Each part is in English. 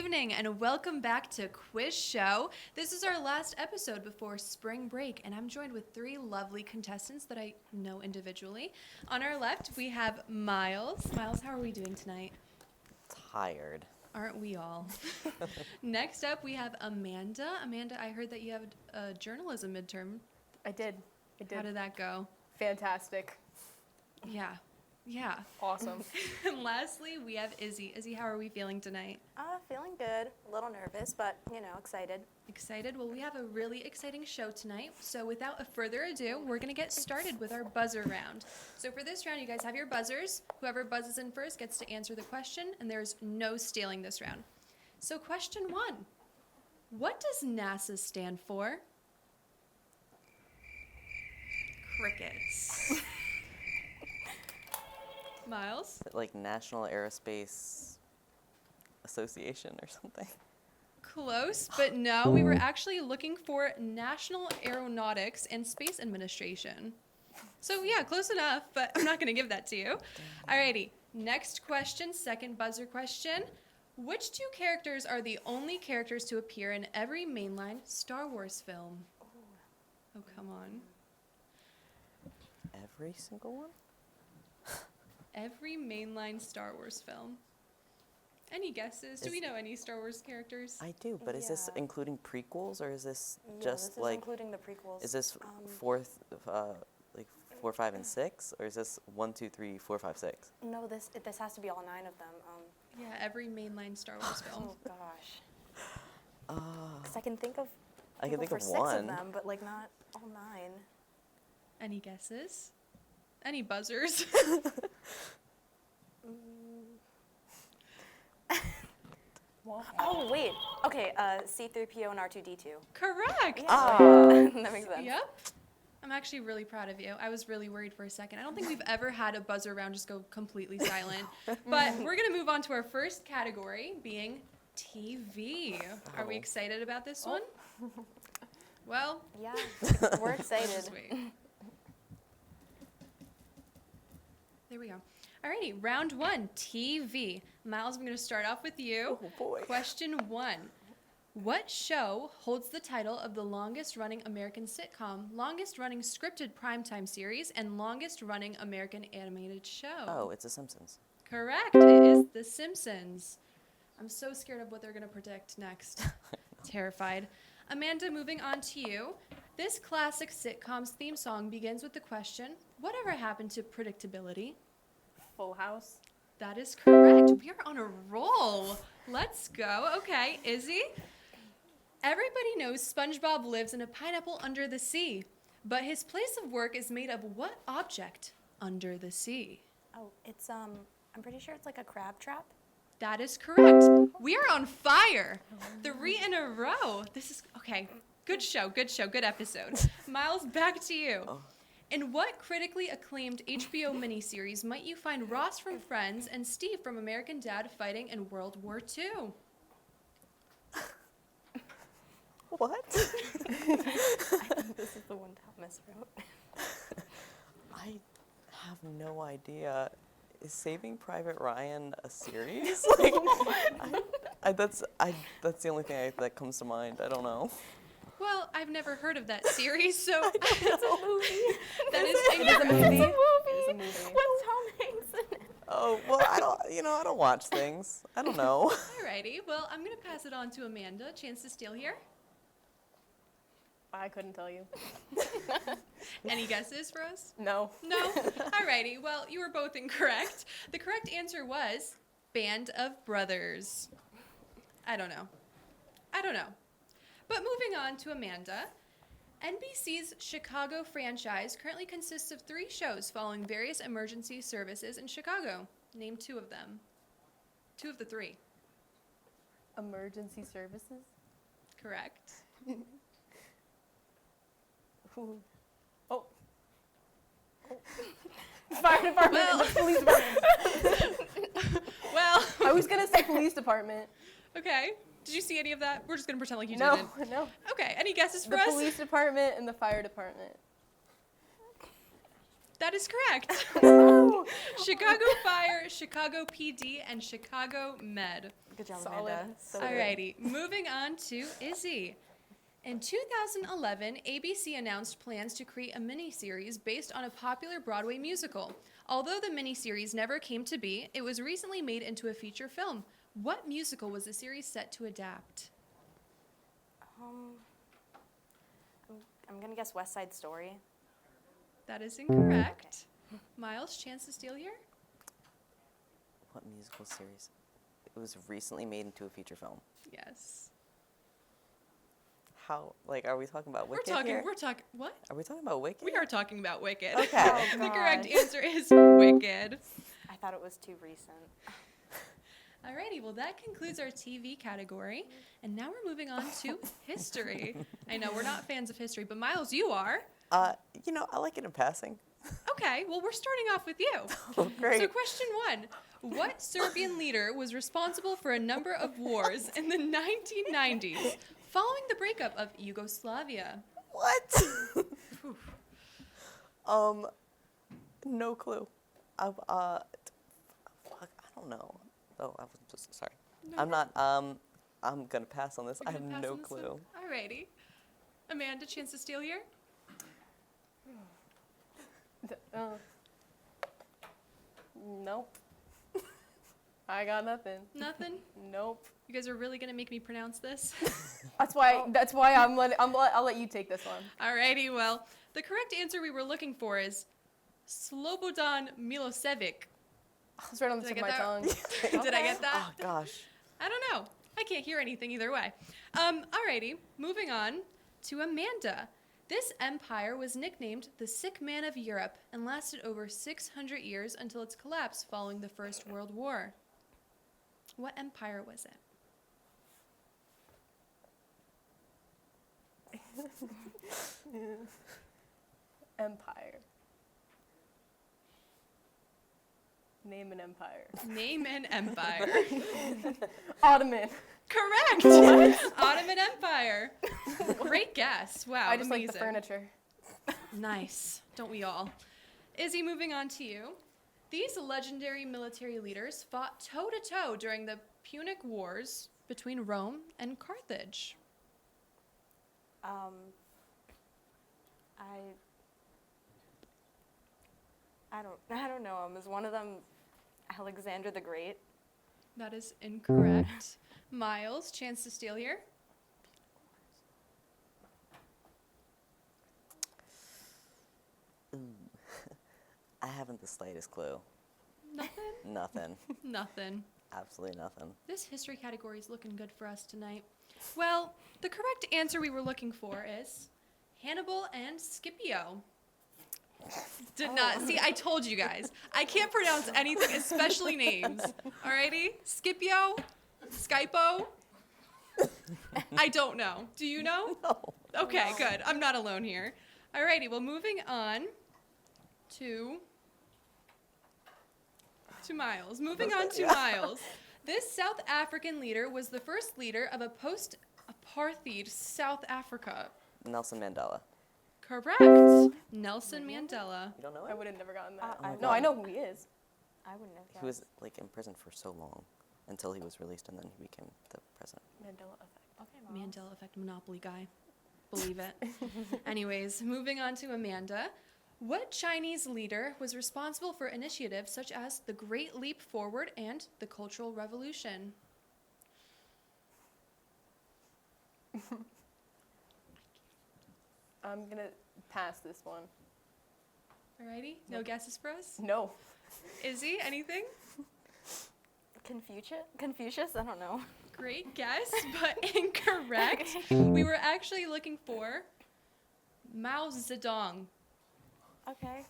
evening and welcome back to Quiz Show. This is our last episode before spring break and I'm joined with three lovely contestants that I know individually. On our left we have Miles. Miles, how are we doing tonight? Tired. Aren't we all? Next up we have Amanda. Amanda, I heard that you have a journalism midterm. I did. How did that go? Fantastic. Yeah. Awesome. And lastly, we have Izzy. Izzy, how are we feeling tonight? Feeling good. A little nervous, but, excited. Excited? Well, we have a really exciting show tonight. So without further ado, we're going to get started with our buzzer round. So for this round, you guys have your buzzers. Whoever buzzes in first gets to answer the question, and there's no stealing this round. So question 1. What does NASA stand for? Crickets. Miles? Like National Aerospace Association or something. Close, but no, we were actually looking for National Aeronautics and Space Administration. So yeah, close enough, but I'm not going to give that to you. Alrighty, next question, second buzzer question. Which two characters are the only characters to appear in every mainline Star Wars film? Oh, come on. Every single one? Every mainline Star Wars film. Any guesses? Do we know any Star Wars characters? I do, but is this Yeah. including prequels or is this Yeah, just this is like, including the prequels. is this fourth, like 4, 5, and 6? Or is this 1, 2, 3, 4, 5, 6? No, this has to be all 9 of them. Yeah, every mainline Star Wars film. Oh gosh. Uh, Because I can think of. I can think for of 6 one. of them, but like not all 9. Any guesses? Any buzzers? Oh wait. Okay. C-3PO and R2-D2. Correct. That makes sense. Yep. I'm actually really proud of you. I was really worried for a second. I don't think we've ever had a buzzer round just go completely silent. But we're going to move on to our first category, being TV. Are we excited about this one? Well, Yeah. We're let's excited. just wait. There we go. Alrighty, round 1, TV. Miles, I'm going to start off with you. Oh boy. Question 1. What show holds the title of the longest-running American sitcom, longest-running scripted primetime series, and longest-running American animated show? Oh, it's The Simpsons. Correct. It is The Simpsons. I'm so scared of what they're going to predict next. Terrified. Amanda, moving on to you. This classic sitcom's theme song begins with the question, whatever happened to predictability? Full House. That is correct. We are on a roll. Let's go. Okay, Izzy. Everybody knows SpongeBob lives in a pineapple under the sea, but his place of work is made of what object under the sea? Oh, it's I'm pretty sure it's like a crab trap. That is correct. We are on fire. 3 in a row. This is, okay, good show, good episode. Miles, back to you. Oh. In what critically acclaimed HBO miniseries might you find Ross from Friends and Steve from American Dad fighting in World War II? What? I think this is the one Thomas wrote. I have no idea. Is Saving Private Ryan a series? That's the only thing that comes to mind. I don't know. Well, I've never heard of that series, so It's a movie. that is It's a incorrect. movie. It's a movie. It's a movie. With Tom Hanks in it. Oh, well, I don't watch things. I don't know. Alrighty, well, I'm going to pass it on to Amanda. Chance to steal here. I couldn't tell you. Any guesses for us? No. No? Alrighty, well, you were both incorrect. The correct answer was Band of Brothers. I don't know. But moving on to Amanda. NBC's Chicago franchise currently consists of 3 shows following various emergency services in Chicago. Name 2 of them. 2 of the 3. Emergency services? Correct. Ooh. Oh. Fire department Well- and the police department. Well, I was going to say police department. okay. Did you see any of that? We're just going to pretend like you No, didn't. no. Okay, any guesses for The us? police department and the fire department. That is correct. Chicago Fire, Chicago PD, and Chicago Med. Good job, Solid. Amanda. So Solid. good. Alrighty, moving on to Izzy. In 2011, ABC announced plans to create a miniseries based on a popular Broadway musical. Although the miniseries never came to be, it was recently made into a feature film. What musical was the series set to adapt? I'm gonna guess West Side Story. That is incorrect. Miles, chance to steal here? What musical series? It was recently made into a feature film. Yes. How? Like, are we talking about Wicked We're here? talking, what? Are we talking about Wicked? We are talking about Wicked. Okay. Oh, The correct gosh. answer is Wicked. I thought it was too recent. Alrighty, well that concludes our TV category, and now we're moving on to history. I know we're not fans of history, but Miles, you are. You know, I like it in passing. Okay, well we're starting off with you. Oh, great. So question 1, what Serbian leader was responsible for a number of wars in the 1990s following the breakup of Yugoslavia? What? No clue. Fuck, I don't know. Oh, I was just sorry. No, I'm not. I'm gonna pass on this. We're I have gonna pass no on this one? clue. Alrighty. Amanda, chance to steal here? Nope. I got nothing. Nothing? Nope. You guys are really gonna make me pronounce this? That's why. That's why I'll let you take this one. Alrighty, well, the correct answer we were looking for is Slobodan Milosevic. It's right on the Did tip I of my get tongue. Did I get that? Oh gosh. I don't know. I can't hear anything either way. Alrighty, moving on to Amanda. This empire was nicknamed the Sick Man of Europe and lasted over 600 years until its collapse following the First World War. What empire was it? Empire. Name an empire. Name an empire. Ottoman. Correct! Ottoman Empire. Great guess. Wow, I just amazing. like the furniture. Nice. Don't we all? Izzy, moving on to you. These legendary military leaders fought toe-to-toe during the Punic Wars between Rome and Carthage. I don't know him. Is one of them Alexander the Great? That is incorrect. Miles, chance to steal here. Ooh. I haven't the slightest clue. Nothing? Nothing. Nothing. Absolutely nothing. This history category is looking good for us tonight. Well, the correct answer we were looking for is Hannibal and Scipio. Did not. See, I told you guys. I can't pronounce anything, especially names. Alrighty? Scipio? Skypo? I don't know. Do you know? No. Okay, good. I'm not alone here. Alrighty, well, moving on to Miles. Moving on to Miles. This South African leader was the first leader of a post-apartheid South Africa. Nelson Mandela. Correct. Nelson Mandela. You don't know I him? would have never gotten that. my No, God. I know who he is. I wouldn't have guessed. He was like in prison for so long until he was released, and then he became the president. Mandela effect. Okay, Mom. Mandela effect Monopoly guy. Believe it. Anyways, moving on to Amanda. What Chinese leader was responsible for initiatives such as the Great Leap Forward and the Cultural Revolution? I'm gonna pass this one. Alrighty, no guesses for us? No. Izzy, anything? Confucius? I don't know. Great guess, but incorrect. We were actually looking for Mao Zedong. Okay.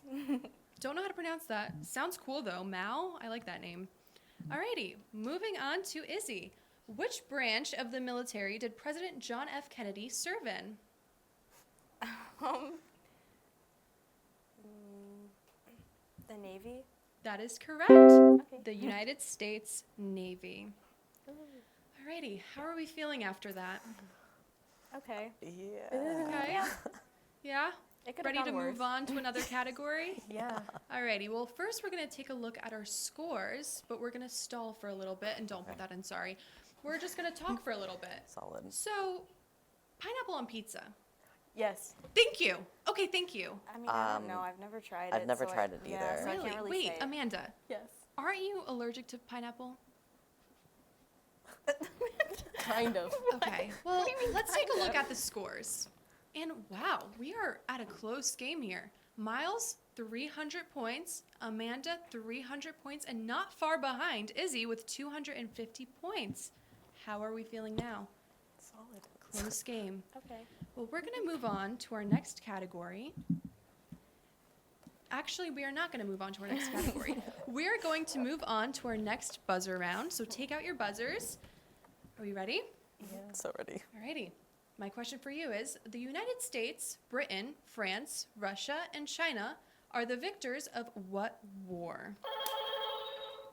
Don't know how to pronounce that. Sounds cool though. Mao? I like that name. Alrighty, moving on to Izzy. Which branch of the military did President John F. Kennedy serve in? The Navy? That is correct. Okay. The United States Navy. Alrighty, how are we feeling after that? Okay. Yeah. Okay. Yeah? It could have Ready to gone worse. move on to another category? Yeah. Alrighty, well, first we're going to take a look at our scores, but we're going to stall for a little bit, and don't put Okay. that in sorry. We're just going to talk for a little bit. Solid. So, pineapple on pizza. Yes. Thank you. Okay, thank you. I mean, I don't know. I've never tried it. I've never so tried it yeah, either. so I Really? can't really Wait, say. Amanda, Yes. aren't you allergic to pineapple? Kind of. Okay, well, let's take a look at the scores. And wow, we are at a close game here. Miles, 300 points. Amanda, 300 points. And not far behind, Izzy with 250 points. How are we feeling now? Solid. Close game. Okay. Well, we're going to move on to our next category. Actually, we are not going to move on to our next category. We're going to move on to our next buzzer round. So take out your buzzers. Are we ready? Yeah. So ready. Alrighty. My question for you is, the United States, Britain, France, Russia, and China are the victors of what war?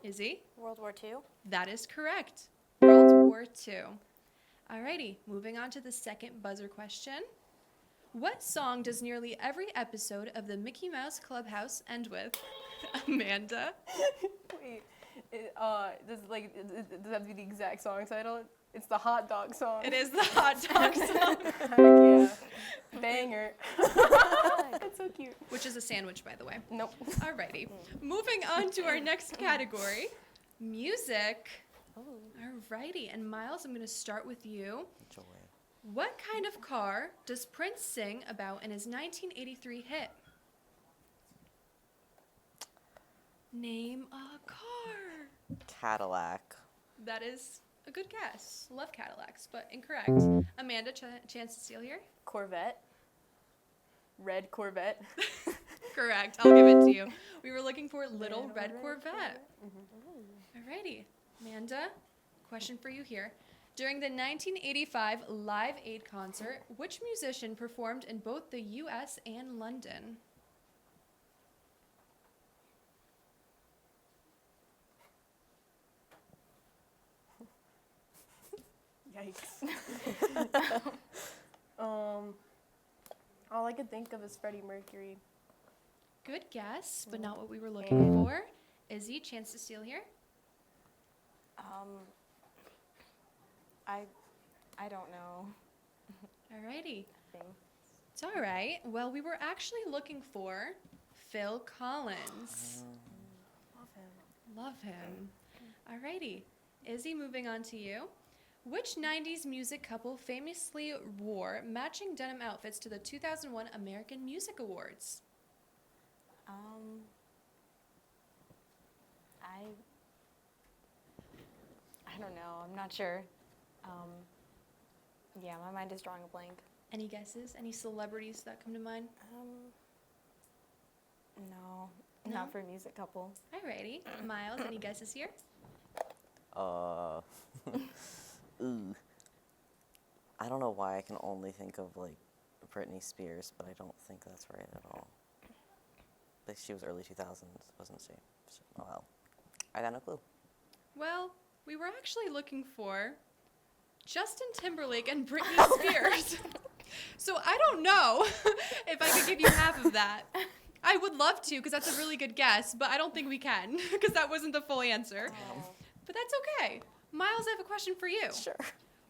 Izzy? World War II. That is correct. World War II. Alrighty, moving on to the second buzzer question. What song does nearly every episode of the Mickey Mouse Clubhouse end with? Amanda? Wait. Does that have to be the exact song title? It's the hot dog song. It is the hot dog song. Heck yeah. Banger. That's so cute. Which is a sandwich, by the way. Nope. Alrighty. Moving on to our next category, music. Alrighty, and Miles, I'm going to start with you. Joy. What kind of car does Prince sing about in his 1983 hit? Name a car. Cadillac. That is a good guess. Love Cadillacs, but incorrect. Amanda, chance to steal here? Corvette. Red Corvette. Correct. I'll give it to you. We were looking for Little Red Corvette. Alrighty. Amanda, question for you here. During the 1985 Live Aid concert, which musician performed in both the US and London? Yikes. All I could think of is Freddie Mercury. Good guess, but not what we were looking for. Izzy, chance to steal here? I don't know. Alrighty. Thing. It's all right. Well, we were actually looking for Phil Collins. Love him. Love him. Alrighty. Izzy, moving on to you. Which 90s music couple famously wore matching denim outfits to the 2001 American Music Awards? I don't know. I'm not sure. Yeah, my mind is drawing a blank. Any guesses? Any celebrities that come to mind? No, No? not for a music couple. Alrighty. Miles, any guesses here? Ooh. I don't know why I can only think of like Britney Spears, but I don't think that's right at all. Like she was early 2000s, wasn't she? Oh well. I got no clue. Well, we were actually looking for Justin Timberlake and Britney Spears. So I don't know if I could give you half of that. I would love to, because that's a really good guess, but I don't think we can, because that wasn't the full answer. But that's okay. Miles, I have a question for you. Sure.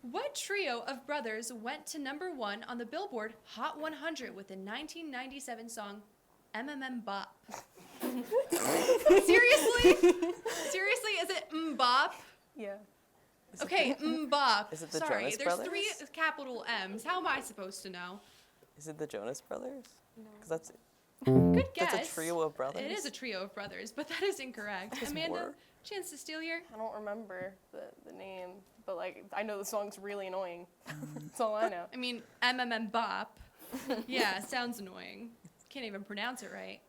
What trio of brothers went to #1 on the Billboard Hot 100 with the 1997 song Bop? Seriously? Seriously? Is it Bop? Yeah. Okay, Bop. Is it the Sorry, Jonas there's Brothers? 3 capital M's. How am I supposed to know? Is it the Jonas Brothers? No. Because that's Good guess. That's a trio of brothers. It is a trio of brothers, but that is incorrect. There's Amanda, more. chance to steal here? I don't remember the name, but like I know the song's really annoying. That's all I know. I mean, Bop. Yeah, sounds annoying. Can't even pronounce it right.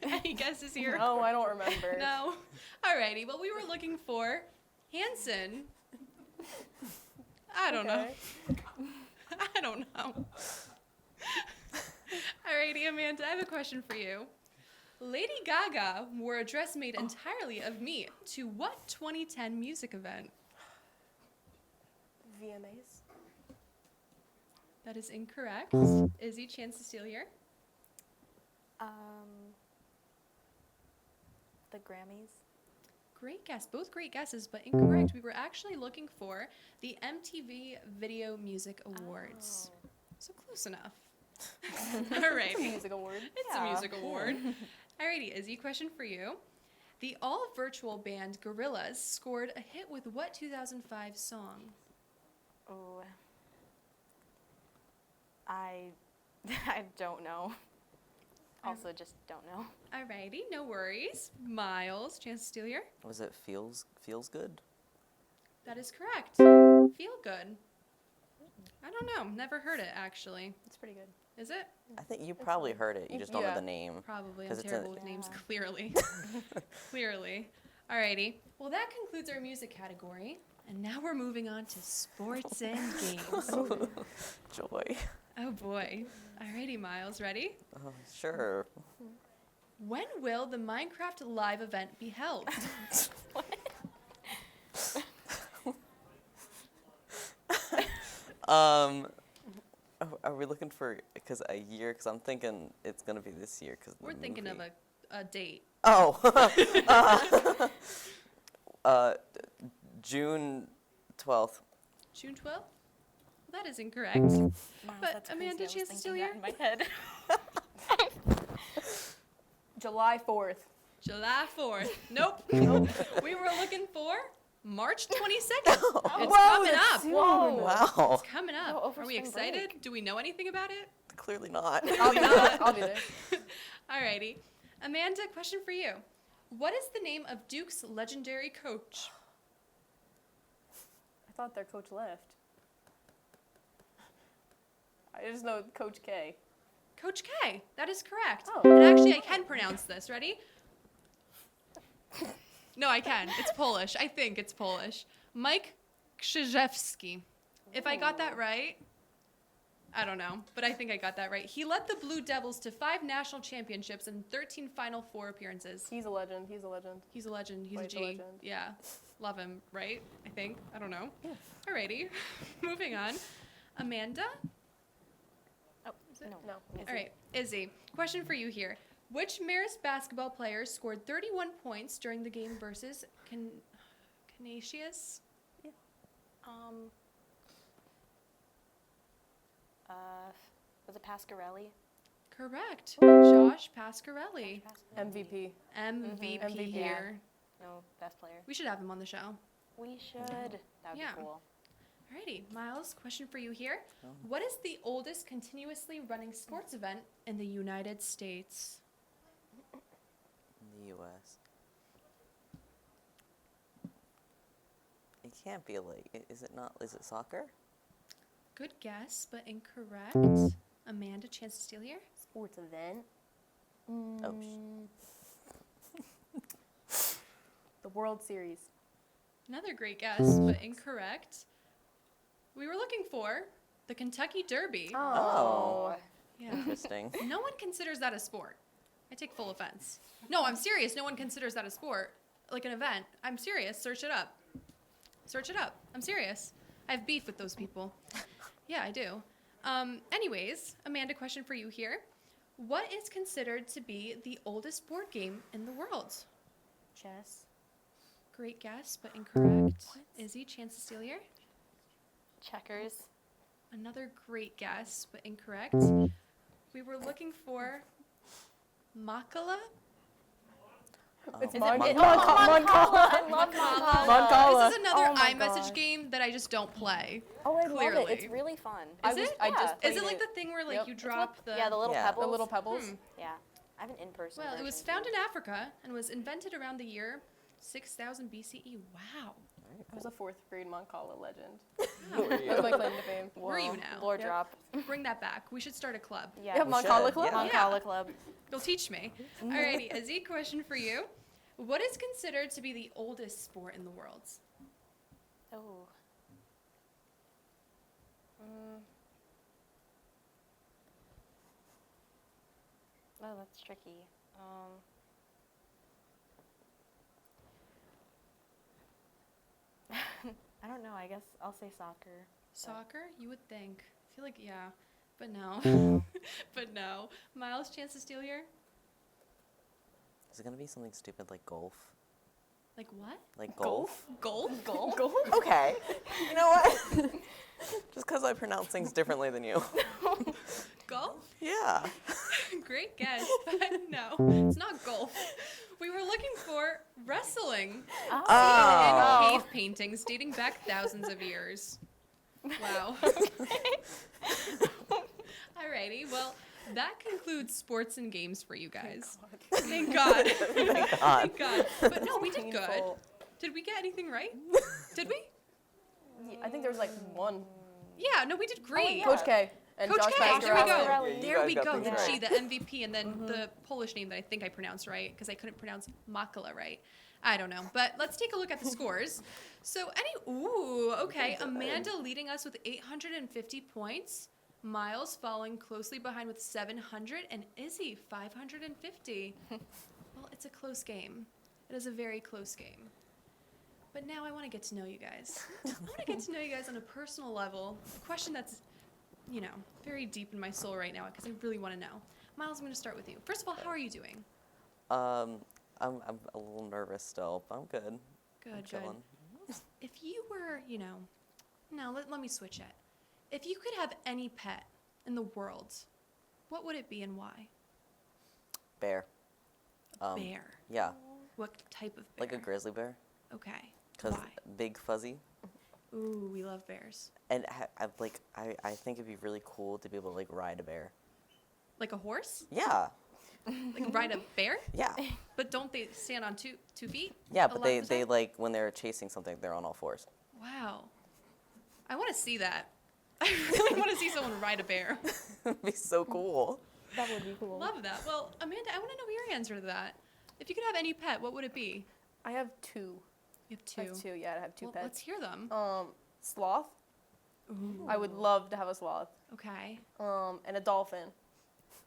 Any guesses here? No, I don't remember. No. Alrighty. Well, we were looking for Hanson. I don't know. I don't know. Alrighty, Amanda, I have a question for you. Lady Gaga wore a dress made entirely of meat to what 2010 music event? VMAs. That is incorrect. Izzy, chance to steal here. The Grammys. Great guess. Both great guesses, but incorrect. We were actually looking for the MTV Video Music Awards. Oh. So close enough. All right. It's a music award. It's a music award. Alrighty, Izzy, question for you. The all-virtual band Gorillaz scored a hit with what 2005 song? Oh. I I don't know. Also, just don't know. Alrighty, no worries. Miles, chance to steal here. Was it feels good? That is correct. Feel good. I don't know. Never heard it, actually. It's pretty good. Is it? I think you probably heard it. You just don't know Yeah. the name. Probably. I'm 'Cause it's terrible a- with names, Yeah. clearly. Clearly. Alrighty. Well, that concludes our music category. And now we're moving on to sports and games. Joy. Oh boy. Alrighty, Miles, ready? Oh, sure. When will the Minecraft live event be held? Are we looking for a year? Because I'm thinking it's gonna be this year. Cause We're thinking of a date. Oh. June 12th. June 12th? That is incorrect. Miles, But that's Amanda, crazy. I was chance to steal thinking that here? in my head. July 4th. July 4th. Nope. We were looking for March 22nd. It's coming up. Whoa. Wow. It's coming up. Oh, over Are we spring excited? break. Do we know anything about it? Clearly not. I'll be there. I'll be there. Alrighty. Amanda, question for you. What is the name of Duke's legendary coach? I thought their coach left. I just know Coach K. Coach K. That is correct. Oh. And actually, I can pronounce this. Ready? No, I can. It's Polish. I think it's Polish. Mike Krzyzewski. If I got that right, I don't know, but I think I got that right. He led the Blue Devils to 5 national championships and 13 Final Four appearances. He's a legend. He's a legend. He's a legend. He's a Quite G. a legend. Yeah. Love him, right? I think. I don't know. Alrighty. Moving on. Amanda? Oh, Is it? no. No. All right. Izzy, question for you here. Which Marist basketball player scored 31 points during the game versus Canisius? Was it Pasquarelli? Correct. Josh Pasquarelli. MVP. MVP MVP. here. No, best player. We should have him on the show. We should. That would Yeah. be cool. Alrighty, Miles, question for you here. What is the oldest continuously running sports event in the United States? In the U.S. It can't be is it not? Is it soccer? Good guess, but incorrect. Amanda, chance to steal here? Sports event. Oh, The World Series. Another great guess, but incorrect. We were looking for the Kentucky Derby. Oh. Yeah. Interesting. No one considers that a sport. I take full offense. No, I'm serious. No one considers that a sport, like an event. I'm serious. Search it up. Search it up. I'm serious. I have beef with those people. Yeah, I do. Anyways, Amanda, question for you here. What is considered to be the oldest board game in the world? Chess. Great guess, but incorrect. Izzy, chance to steal here? Checkers. Another great guess, but incorrect. We were looking for Makala? It's Is Mon- it- Mon- Moncala. I love Moncala. Moncala. This is another Oh my iMessage gosh. game that I just don't play. Oh, I love Clearly. it. It's really fun. Is it? I just Is it played like the thing where like Yep. you It's drop the... Yeah, the little Yeah. pebbles. The little pebbles. Yeah. I have an in-person Well, it was version, found too. in Africa and was invented around the year 6000 BCE. Wow. I was a 4th grade Moncala legend. Who are That's my claim to fame. Were you Whoa, now? Lore Yep. drop. Bring that back. We should start a club. Yeah. Yeah, We Moncala should, Club. yeah. Moncala Club. You'll teach me. Alrighty, a Z question for you. What is considered to be the oldest sport in the world? Oh. Oh, that's tricky. I don't know. I guess I'll say soccer. Soccer? You would think. feel like, yeah, but no. But no. Miles, chance to steal here? Is it gonna be something stupid like golf? Like what? Like golf? Golf? Golf. Okay. You know what? Just because I pronounce things differently than you. Golf? Yeah. Great guess, but no, it's not golf. We were looking for wrestling. Oh. In cave paintings dating back thousands of years. Wow. Alrighty, well, that concludes sports and games for you guys. Thank God. Thank God. Thank God. But no, we did good. Painful. Did we get anything right? Did we? Yeah, I think there was like one. Yeah, no, we did great. yeah. Coach K and Coach Josh K, there we go. Pasquarelli. Yeah, you There guys we got go. things The right. G, the MVP, and then the Polish name that I think I pronounced right because I couldn't pronounce Makala right. I don't know. But let's take a look at the scores. So okay. Amanda leading us with 850 points. Miles following closely behind with 700, and Izzy 550. Well, it's a close game. It is a very close game. But now I want to get to know you guys. I want to get to know you guys on a personal level. A question that's, very deep in my soul right now because I really want to know. Miles, I'm going to start with you. First of all, how are you doing? I'm a little nervous still, but I'm good. I'm Good, good. chilling. If you were, no, let me switch it. If you could have any pet in the world, what would it be and why? Bear. Bear. Yeah, What type of bear? like a grizzly bear. Okay. Cause Why? big fuzzy. Ooh, we love bears. And I think it'd be really cool to be able to like ride a bear. Like a horse? Yeah, Like ride a bear? yeah, But don't they stand on two feet? yeah. a But lot of the they time? like when they're chasing something, they're on all fours. Wow. I want to see that. I really want to see someone ride a bear. It'd be so cool. That would be cool. Love that. Well, Amanda, I want to know your answer to that. If you could have any pet, what would it be? I have two. You have two. I have two. Yeah, I have two Well, pets. let's hear them. Sloth. Ooh. I would love to have a sloth. Okay. And a dolphin.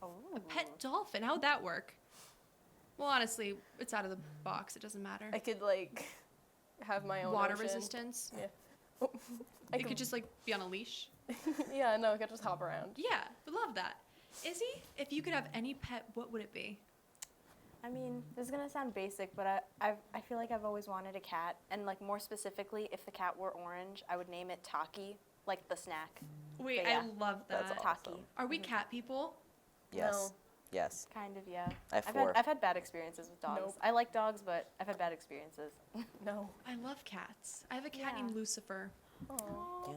A pet dolphin. How'd that work? Well, honestly, it's out of the box. It doesn't matter. I could like have my own Water ocean. resistance. Yeah. I It could just like be on a leash. Yeah, no, I could just hop around. Yeah, would love that. Izzy, if you could have any pet, what would it be? I mean, this is gonna sound basic, but I feel like I've always wanted a cat, and like more specifically, if the cat were orange, I would name it Taki, like the snack. Wait, But yeah, I love that. that's Taki. awesome. Are we cat people? Yes, No. yes. Kind of, yeah. I have I've four. I've had bad experiences with dogs. Nope. I like dogs, but I've had bad experiences. No. I love cats. I have a cat Yeah. named Lucifer. Oh.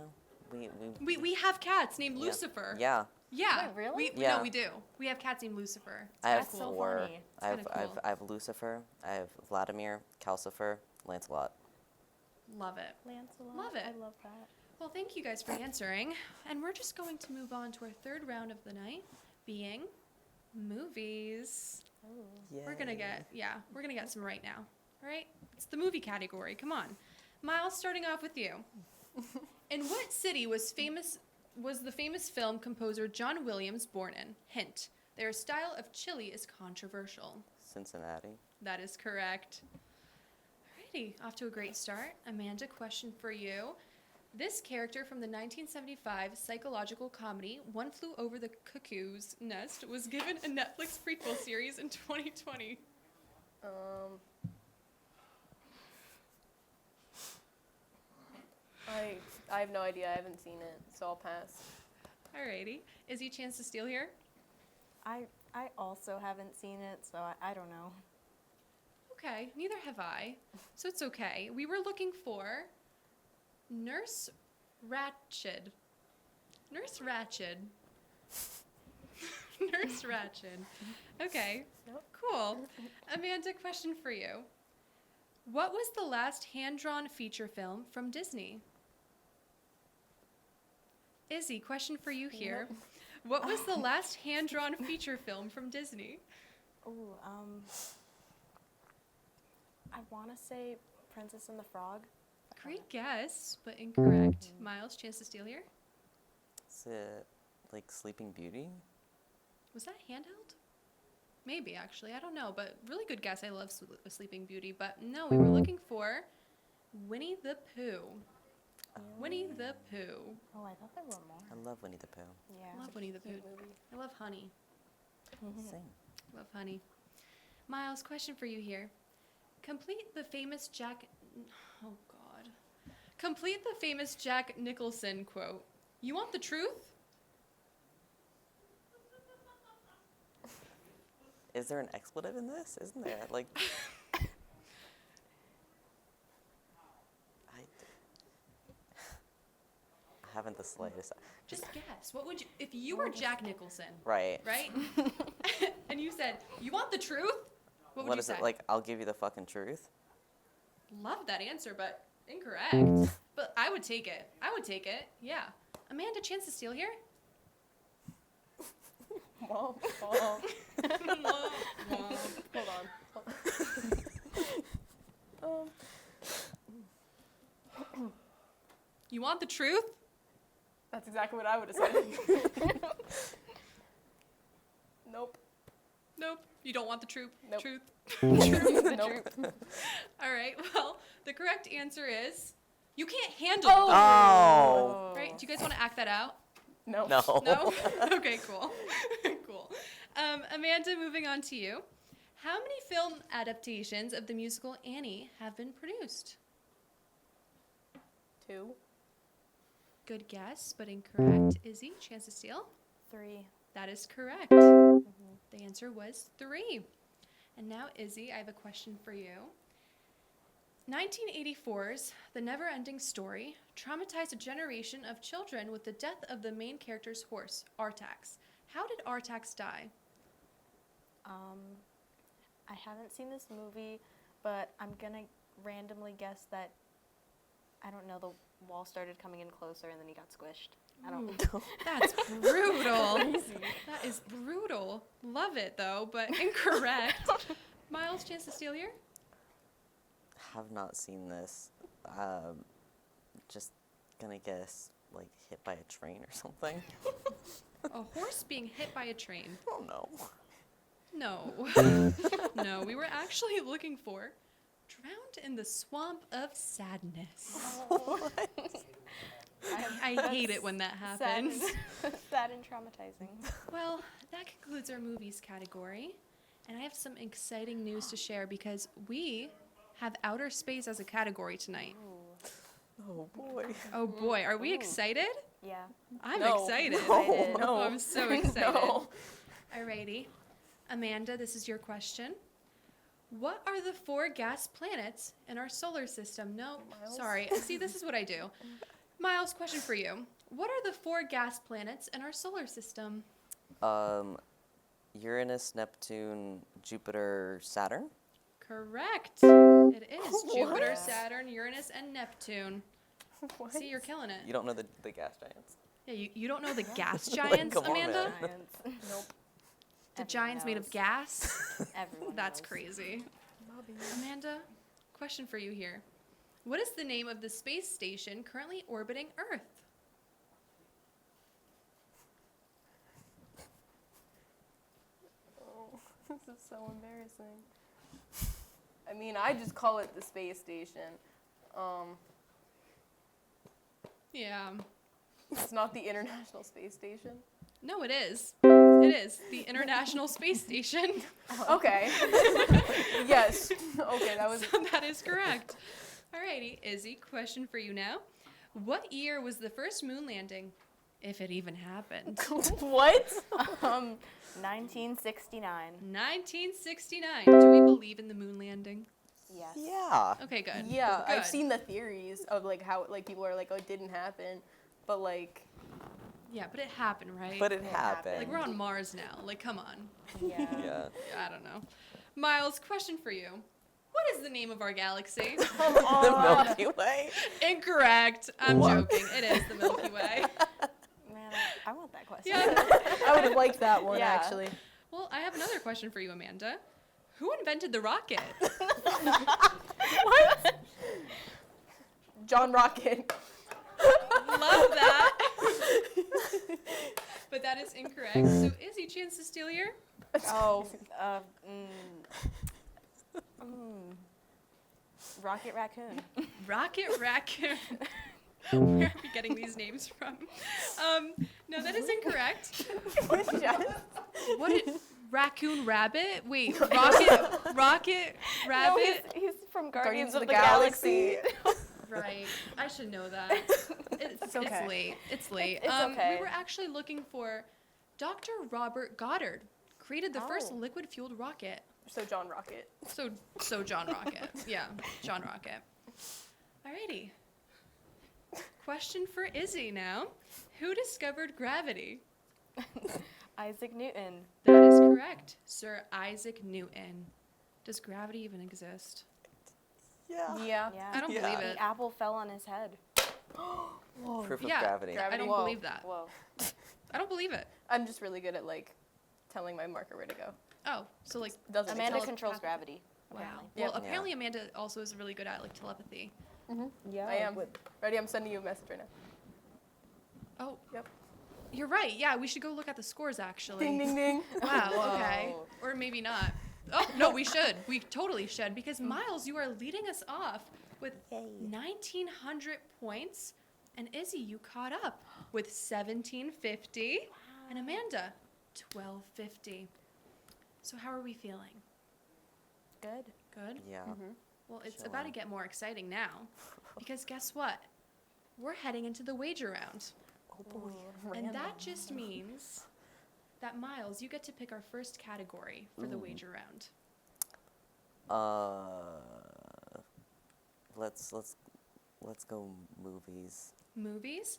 Yeah, We have cats named yeah. Lucifer. Yeah, Yeah. Wait, really? Yeah. No, we do. We have cats named Lucifer. It's I have kinda That's so cool. four. funny. I have, kinda I have cool. I have Lucifer. I have Vladimir, Calcifer, Lancelot. Love it. Lancelot. Love it. I love that. Well, thank you guys for answering. And we're just going to move on to our third round of the night, being movies. We're gonna get some right now. All right? It's the movie category. Come on. Miles, starting off with you. In what city was the famous film composer John Williams born in? Hint. Their style of chili is controversial. Cincinnati. That is correct. Alrighty, off to a great start. Amanda, question for you. This character from the 1975 psychological comedy One Flew Over the Cuckoo's Nest was given a Netflix prequel series in 2020. I have no idea. I haven't seen it, so I'll pass. Alrighty. Is he a chance to steal here? I also haven't seen it, so I don't know. Okay, neither have I. So it's okay. We were looking for Nurse Ratched. Nurse Ratched. Nurse Ratched. Okay, Nope. cool. Amanda, question for you. What was the last hand-drawn feature film from Disney? Izzy, question for you here. What was the last hand-drawn feature film from Disney? Ooh, I want to say Princess and the Frog. Great guess, but incorrect. Miles, chance to steal here. Is it like Sleeping Beauty? Was that handheld? Maybe, actually. I don't know, but really good guess. I love Sleeping Beauty, but no, we were looking for Winnie the Pooh. Winnie the Pooh. Oh, I thought there were more. I love Winnie the Pooh. Yeah. I love Winnie the Pooh. Cute movie. I love honey. Same. Love honey. Miles, question for you here. Complete the famous Jack. Oh God. Complete the famous Jack Nicholson quote. You want the truth? Is there an expletive in this? Isn't there? Like, I haven't the slightest. Just guess. What would you, if you were Jack Nicholson, Right. right? And you said, you want the truth? What would What you is say? it like? I'll give you the fucking truth. Love that answer, but incorrect. But I would take it. I would take it. Yeah. Amanda, chance to steal here? Womp, womp. Womp, womp. Hold on. You want the truth? That's exactly what I would have said. Nope. Nope. You don't want the truth? Nope. Truth? Nope. All right. Well, the correct answer is you can't handle Oh. the Oh. truth. Right? Do you guys want to act that out? No. No. No? Okay, cool. Cool. Amanda, moving on to you. How many film adaptations of the musical Annie have been produced? 2. Good guess, but incorrect. Izzy, chance to steal? 3. That is correct. The answer was 3. And now, Izzy, I have a question for you. 1984's The Never-Ending Story traumatized a generation of children with the death of the main character's horse, Artax. How did Artax die? I haven't seen this movie, but I'm gonna randomly guess that, I don't know, the wall started coming in closer and then he got squished. I don't know. That's brutal. That is brutal. Love it, though, but incorrect. Miles, chance to steal here? Have not seen this. Just gonna guess like hit by a train or something. A horse being hit by a train. Oh no. No. No, we were actually looking for drowned in the swamp of sadness. I hate it when that happens. Sad and traumatizing. Well, that concludes our movies category. And I have some exciting news to share because we have outer space as a category tonight. Oh boy. Oh boy, are we excited? Yeah. I'm No. excited. No. Oh, I'm so excited. No. Alrighty. Amanda, this is your question. What are the 4 gas planets in our solar system? No, Miles? sorry. See, this is what I do. Miles, question for you. What are the 4 gas planets in our solar system? Uranus, Neptune, Jupiter, Saturn. Correct. It is Jupiter, What? Saturn, Uranus, and Neptune. What? See, you're killing it. You don't know the gas giants. Yeah, you don't know the gas giants, come on, Amanda? man. Nope. The Everyone giants made of knows. gas? Everyone That's knows. crazy. Amanda, question for you here. What is the name of the space station currently orbiting Earth? Oh, this is so embarrassing. I mean, I just call it the space station. Yeah. It's not the International Space Station. No, it is. It is the International Space Station. Okay. Yes. Okay, that was. So that is correct. Alrighty, Izzy, question for you now. What year was the first moon landing, if it even happened? What? 1969. 1969. Do we believe in the moon landing? Yes. Yeah. Okay, good. Yeah, Good. I've seen the theories of like how like people are like, oh, it didn't happen, but like. Yeah, but it happened, right? But it It happened. happened. like, we're on Mars now. Like, come on. Yeah. Yeah. I don't know. Miles, question for you. What is the name of our galaxy? The Milky Way. Incorrect. I'm What? joking. It is the Milky Way. Man, I want that question. Yeah. I would have liked that one Yeah. actually. Well, I have another question for you, Amanda. Who invented the rocket? John Rocket. Love that. But that is incorrect. So, Izzy, chance to steal here? Oh, Rocket Raccoon. Rocket Raccoon. Where are we getting these names from? No, that is incorrect. What did raccoon rabbit? Wait, rocket No, rabbit? he's from Guardians Guardians of of the the Galaxy. Right. I should know that. It's okay. late. It's late. It's okay. We were actually looking for Dr. Robert Goddard. Created the first Oh. liquid-fueled rocket. So John Rocket. So John Rocket. Yeah, John Rocket. Alrighty. Question for Izzy now. Who discovered gravity? Isaac Newton. That is correct, Sir Isaac Newton. Does gravity even exist? Yeah. Yeah. Yeah. I don't Yeah. believe it. The apple fell on his head. Proof of Yeah. gravity. I don't Whoa. believe that. Whoa. I don't believe it. I'm just really good at like telling my marker where to go. Oh, so like, Doesn't Amanda tell- controls gravity. wow. Apparently. Well, Yep. apparently Amanda also is really good at like telepathy. Yeah. I am. Ready? I'm sending you a message right now. Oh. Yep. You're right. Yeah, we should go look at the scores actually. Ding ding ding. Wow, okay. Whoa. Or maybe not. Oh, no, we should. We totally should. Because Miles, you are leading us off with 1,900 points. And Izzy, you caught up with 1,750. And Amanda, 1,250. So how are we feeling? Good. Good? Yeah. Well, it's about to Chilling. get more exciting now. Because guess what? We're heading into the wager round. Oh boy. And that just means that Miles, you get to pick our first category for the wager round. Let's go movies. Movies?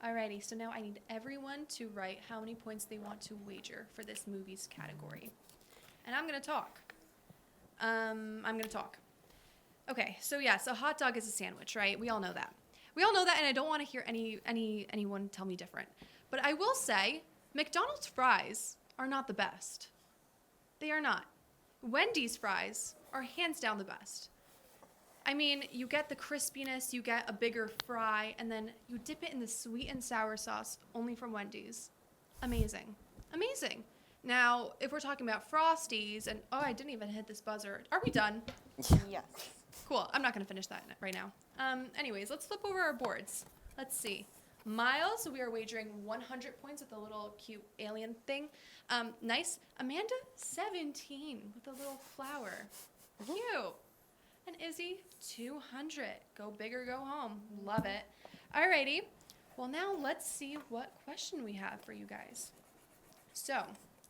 Alrighty, so now I need everyone to write how many points they want to wager for this movies category. And I'm gonna talk. Okay, so a hot dog is a sandwich, right? We all know that. We all know that, and I don't want to hear anyone tell me different. But I will say, McDonald's fries are not the best. They are not. Wendy's fries are hands down the best. I mean, you get the crispiness, you get a bigger fry, and then you dip it in the sweet and sour sauce only from Wendy's. Amazing. Amazing. Now, if we're talking about Frosties, and I didn't even hit this buzzer. Are we done? Yes. Cool. I'm not going to finish that right now. Anyways, let's flip over our boards. Let's see. Miles, we are wagering 100 points with a little cute alien thing. Nice. Amanda, 17 with a little flower. Cute. And Izzy, 200. Go big or go home. Love it. Alrighty. Well, now let's see what question we have for you guys. So,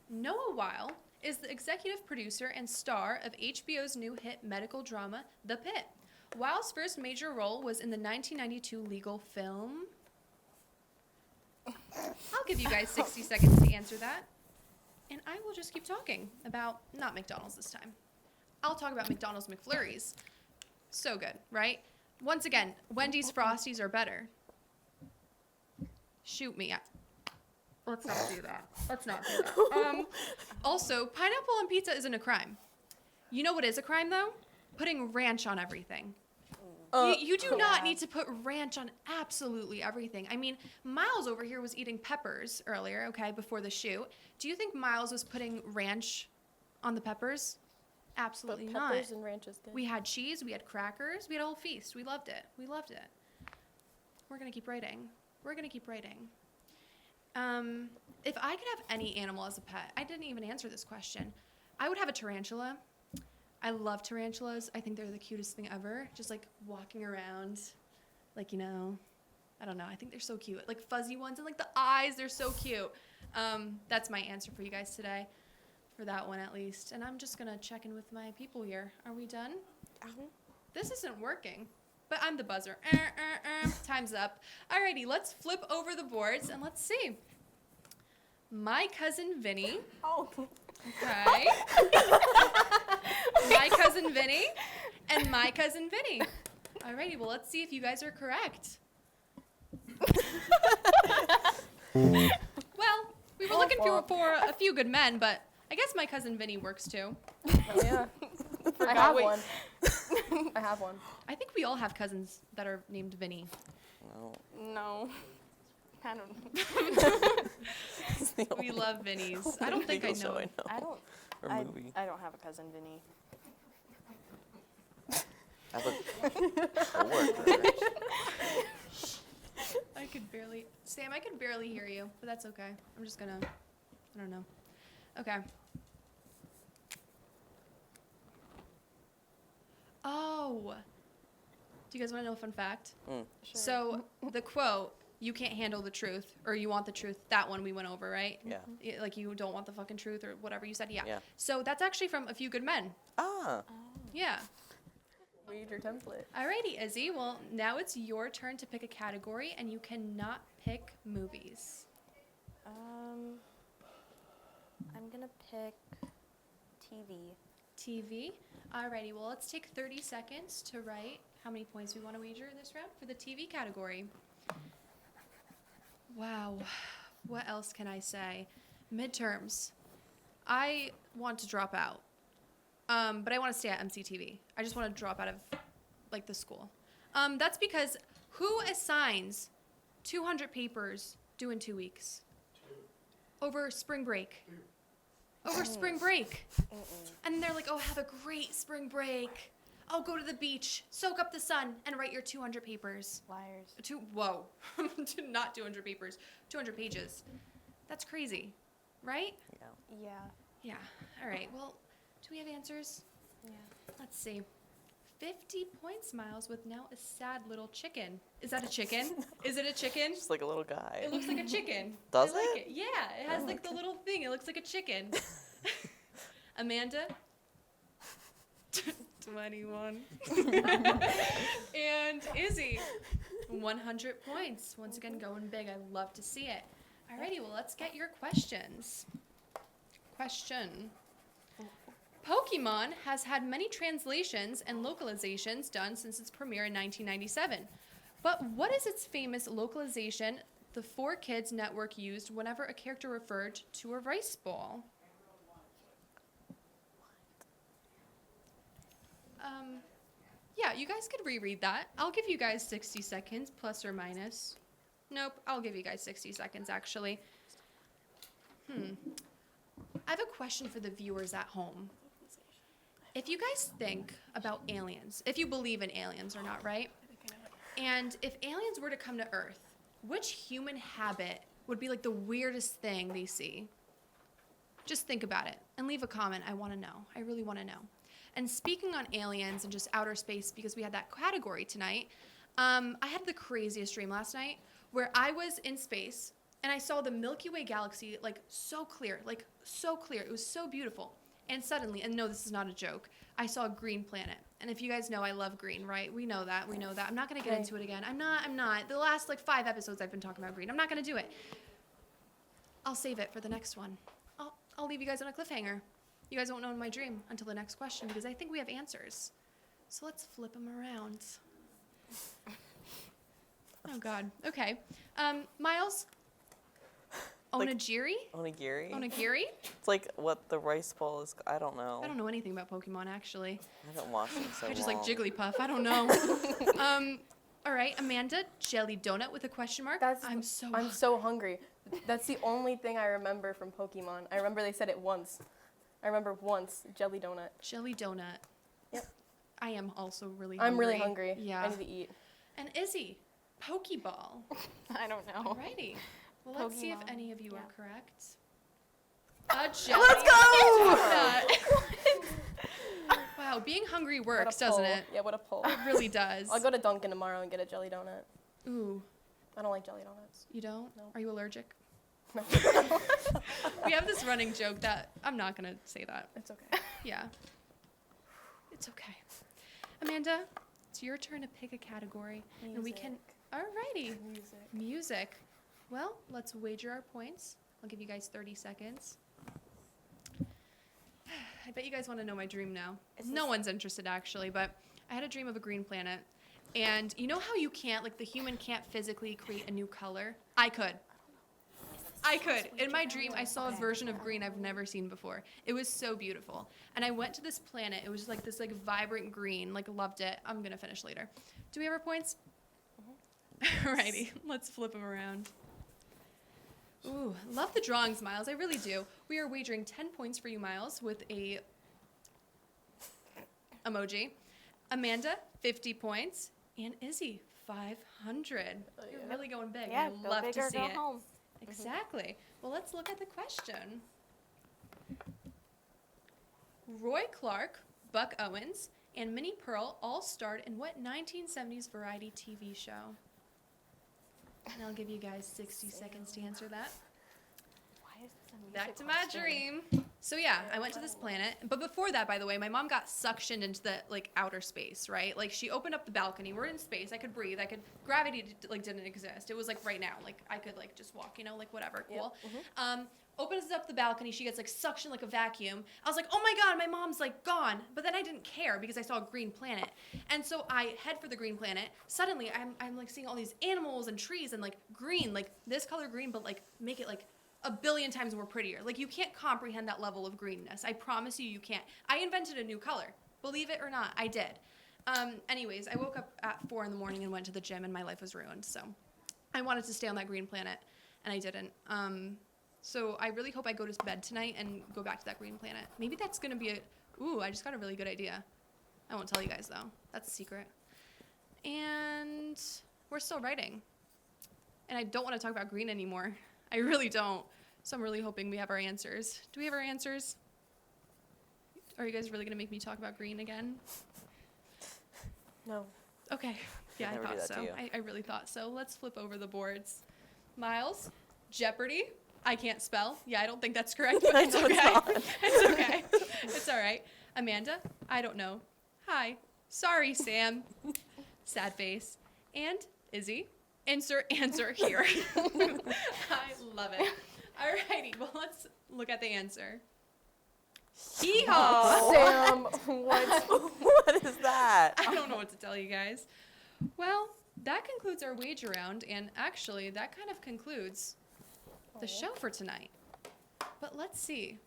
Noah Weil is the executive producer and star of HBO's new hit medical drama, The Pit. Weil's first major role was in the 1992 legal film. I'll give you guys 60 seconds to answer that. And I will just keep talking about, not McDonald's this time. I'll talk about McDonald's McFlurries. So good, right? Once again, Wendy's Frosties are better. Shoot me. Let's not do that. Let's not do that. Also, pineapple on pizza isn't a crime. You know what is a crime, though? Putting ranch on everything. You do not need to put ranch on absolutely everything. I mean, Miles over here was eating peppers earlier, okay, before the shoot. Do you think Miles was putting ranch on the peppers? Absolutely But not. peppers and ranch is good. We had cheese, we had crackers, we had a whole feast. We loved it. We loved it. We're going to keep writing. We're going to keep writing. If I could have any animal as a pet, I didn't even answer this question. I would have a tarantula. I love tarantulas. I think they're the cutest thing ever. Just like walking around, like, you know, I don't know. I think they're so cute. Like fuzzy ones and like the eyes, they're so cute. That's my answer for you guys today, for that one at least. And I'm just going to check in with my people here. Are we done? This isn't working, but I'm the buzzer. Time's up. Alrighty, let's flip over the boards and let's see. My cousin Vinny. Oh. Okay. My cousin Vinny and my cousin Vinny. Alrighty, well, let's see if you guys are correct. Well, we were looking for a few good men, but I guess my cousin Vinny works too. Oh, yeah. I have Wait. one. I have one. I think we all have cousins that are named Vinny. No. No. I don't know. It's the We only love Vinnies. I don't think I legal show know. I don't. Or I, movie. I don't have a cousin Vinny. I have a coworker. I could barely, Sam, I could barely hear you, but that's okay. I'm just gonna, I don't know. Okay. Oh. Do you guys want to know a fun fact? Mm. Sure. So the quote, "You can't handle the truth," or "You want the truth," that one we went over, right? Yeah. Like you don't want the fucking truth or whatever you said. Yeah. Yeah. So that's actually from A Few Good Men. Ah. Yeah. Read your template. Alrighty, Izzy. Well, now it's your turn to pick a category, and you cannot pick movies. I'm gonna pick TV. TV. Alrighty. Well, let's take 30 seconds to write how many points we want to wager this round for the TV category. Wow. What else can I say? Midterms. I want to drop out. But I want to stay at MCTV. I just want to drop out of, like, the school. That's because who assigns 200 papers due in 2 weeks? Over spring break. Over spring break. And they're like, oh, have a great spring break. Oh, go to the beach, soak up the sun, and write your 200 papers. Liars. Whoa. Not 200 papers. 200 pages. That's crazy. Right? Yeah. Yeah. Yeah. All right. Well, do we have answers? Yeah. Let's see. 50 points, Miles, with now a sad little chicken. Is that a chicken? Is it a chicken? Just like a little guy. It looks like a chicken. Does I like it? Yeah, it has like the little thing. It looks like a chicken. Amanda? 21. And Izzy? 100 points. Once again, going big. I love to see it. Alrighty, well, let's get your questions. Question. Pokemon has had many translations and localizations done since its premiere in 1997. But what is its famous localization the 4Kids network used whenever a character referred to a rice ball? Yeah, you guys could reread that. I'll give you guys 60 seconds, plus or minus. Nope, I'll give you guys 60 seconds, actually. I have a question for the viewers at home. If you guys think about aliens, if you believe in aliens or not, right? And if aliens were to come to Earth, which human habit would be like the weirdest thing they see? Just think about it and leave a comment. I want to know. I really want to know. And speaking on aliens and just outer space, because we had that category tonight, I had the craziest dream last night where I was in space and I saw the Milky Way galaxy like so clear. It was so beautiful. And suddenly, and no, this is not a joke, I saw a green planet. And if you guys know, I love green, right? We know that. I'm not going to get into it again. I'm not. The last 5 episodes I've been talking about green. I'm not going to do it. I'll save it for the next one. I'll leave you guys on a cliffhanger. You guys won't know my dream until the next question because I think we have answers. So let's flip them around. Oh, God. Okay. Miles? Onigiri? Onigiri? Onigiri? It's like what the rice ball is. I don't know. I don't know anything about Pokemon, actually. I haven't watched them so I just long. like Jigglypuff. I don't know. All right, Amanda, jelly donut with a question mark. I'm so hungry. That's the only thing I remember from Pokemon. I remember they said it once. I remember once, jelly donut. Jelly donut. Yep. I am also really hungry. I'm really hungry. Yeah. I need to eat. And Izzy, Pokeball. I don't know. Alrighty. Well, let's see if Pokemon. any of you Yeah. are correct. A jelly Let's go! donut. Wow, being hungry works, What a doesn't pull. it? Yeah, what a pull. It really does. I'll go to Dunkin' tomorrow and get a jelly donut. Ooh, I don't like jelly donuts. you don't? No. Are you allergic? No. We have this running joke that I'm not going to say that. It's okay. Yeah. It's okay. Amanda, it's your turn to pick a category. And we can. Alrighty. Music. Music. Well, let's wager our points. I'll give you guys 30 seconds. I bet you guys want to know my dream now. No one's interested, actually, but I had a dream of a green planet. And you know how you can't, the human can't physically create a new color? I could. In my dream, I saw a version of green I've never seen before. It was so beautiful. And I went to this planet. It was this vibrant green. Loved it. I'm going to finish later. Do we have our points? Alrighty. Let's flip them around. Ooh, love the drawings, Miles. I really do. We are wagering 10 points for you, Miles, with a emoji. Amanda, 50 points. And Izzy, 500. You're really going big. Yeah, I go love big to or see go it. home. Exactly. Well, let's look at the question. Roy Clark, Buck Owens, and Minnie Pearl all starred in what 1970s variety TV show? And I'll give you guys 60 seconds to answer that. Why is this a music Back to my question? dream. So yeah, I went to this planet, but before that, by the way, my mom got suctioned into the like outer space, right? Like she opened up the balcony. We're in space. I could breathe. Gravity like didn't exist. It was like right now. Like I could like just walk, like whatever, cool. Opens up the balcony. She gets like suctioned like a vacuum. I was like, oh my god, my mom's like gone. But then I didn't care because I saw a green planet, and so I head for the green planet. Suddenly, I'm like seeing all these animals and trees and like green, like this color green, but like make it like a billion times more prettier. Like you can't comprehend that level of greenness. I promise you can't. I invented a new color. Believe it or not, I did. Anyways, I woke up at 4 in the morning and went to the gym and my life was ruined. So I wanted to stay on that green planet and I didn't. So I really hope I go to bed tonight and go back to that green planet. Maybe that's going to be I just got a really good idea. I won't tell you guys though. That's a secret. And we're still writing. And I don't want to talk about green anymore. I really don't. So I'm really hoping we have our answers. Do we have our answers? Are you guys really going to make me talk about green again? No. Okay. Yeah, I never do thought that so. to you. I really thought so. Let's flip over the boards. Miles, Jeopardy. I can't spell. Yeah, I don't think that's correct, but it's No, it's okay. not. It's okay. It's all right. Amanda, I don't know. Hi. Sorry, Sam. Sad face. And Izzy, insert answer here. I love it. Alrighty, well, let's look at the answer. Hee-haw! Sam, what? What is that? I don't know what to tell you guys. Well, that concludes our wager round, and actually, that kind of concludes the show for tonight. But let's see.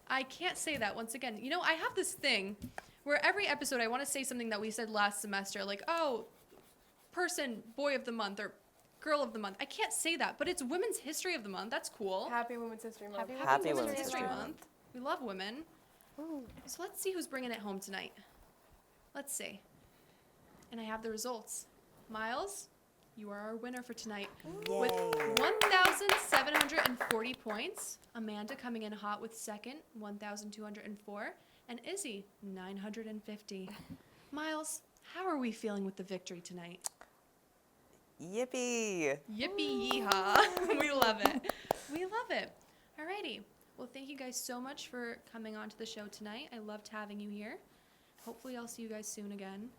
I can't say that once again. I have this thing where every episode I want to say something that we said last semester, like, oh, person, boy of the month, or girl of the month. I can't say that, but it's Women's History of the Month. That's cool. Happy Women's History Month. Happy Women's Women's History History Month. We love women. So let's see who's bringing it home tonight. Let's see. And I have the results. Miles, you are our winner for tonight with 1,740 points. Amanda coming in hot with second, 1,204. And Izzy, 950. Miles, how are we feeling with the victory tonight? Yippee! Yippee yeehaw. We love it. We love it. Alrighty. Well, thank you guys so much for coming on to the show tonight. I loved having you here. Hopefully I'll see you guys soon again.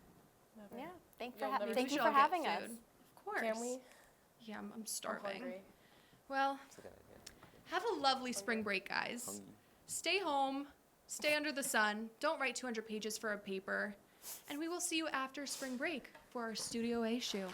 Never. Yeah, thank You'll never- you We should for all get having us. food. Of course. Can we? Yeah, I'm I'm starving. hungry. Well, That's a good idea. have a lovely spring break, guys. Hungry. Stay home. Stay under the sun. Don't write 200 pages for a paper. And we will see you after spring break for our Studio A show.